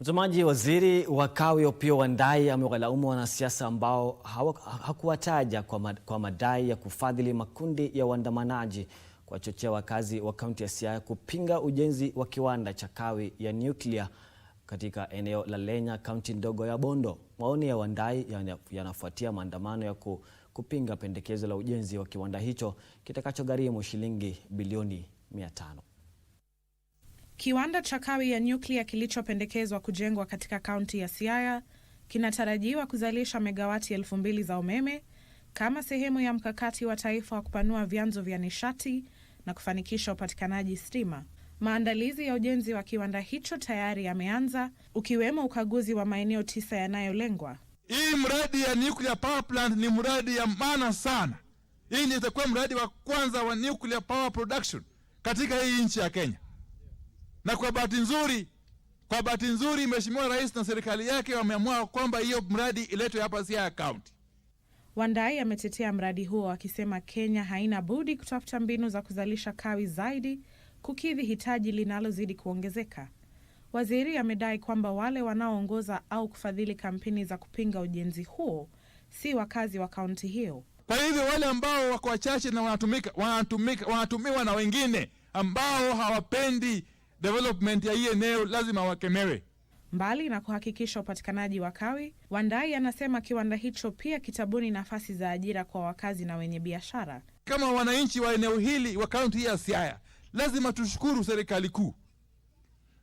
Mtazamaji, waziri wa Kawi Opiyo Wandayi amewalaumu wanasiasa ambao hakuwataja kwa madai ya kufadhili makundi ya waandamanaji kuwachochea wakazi wa kaunti ya Siaya kupinga ujenzi wa kiwanda cha kawi ya nyuklia katika eneo la Lenya, kaunti ndogo ya Bondo. Maoni ya Wandayi yanafuatia maandamano ya kupinga pendekezo la ujenzi wa kiwanda hicho kitakachogharimu shilingi bilioni 500. Kiwanda cha kawi ya nyuklia kilichopendekezwa kujengwa katika kaunti ya Siaya kinatarajiwa kuzalisha megawati 2000 za umeme kama sehemu ya mkakati wa taifa wa kupanua vyanzo vya nishati na kufanikisha upatikanaji stima. Maandalizi ya ujenzi wa kiwanda hicho tayari yameanza, ukiwemo ukaguzi wa maeneo 9 yanayolengwa. Hii mradi ya nuclear power plant ni mradi ya maana sana. Hii ndio itakuwa mradi wa kwanza wa nuclear power production katika hii nchi ya Kenya. Na kwa bahati nzuri Mheshimiwa Rais na serikali yake wameamua kwamba hiyo mradi iletwe hapa Siaya County. Wandayi ametetea mradi huo akisema Kenya haina budi kutafuta mbinu za kuzalisha kawi zaidi kukidhi hitaji linalozidi kuongezeka. Waziri amedai kwamba wale wanaoongoza au kufadhili kampeni za kupinga ujenzi huo si wakazi wa kaunti hiyo. Kwa hivyo wale ambao wako wachache na wanatumiwa na wengine ambao hawapendi development ya hii eneo lazima wakemewe. Mbali na kuhakikisha upatikanaji wa kawi, Wandayi anasema kiwanda hicho pia kitabuni nafasi za ajira kwa wakazi na wenye biashara. Kama wananchi wa eneo hili wa kaunti ya Siaya, lazima tushukuru serikali kuu.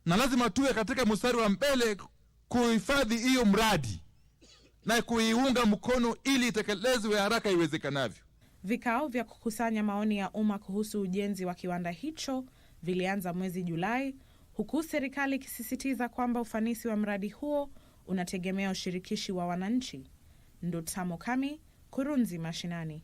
Na lazima tuwe katika mstari wa mbele kuhifadhi hiyo mradi na kuiunga mkono ili itekelezwe haraka iwezekanavyo. Vikao vya kukusanya maoni ya umma kuhusu ujenzi wa kiwanda hicho vilianza mwezi Julai, huku serikali ikisisitiza kwamba ufanisi wa mradi huo unategemea ushirikishi wa wananchi. Ndotamo Kami, Kurunzi Mashinani.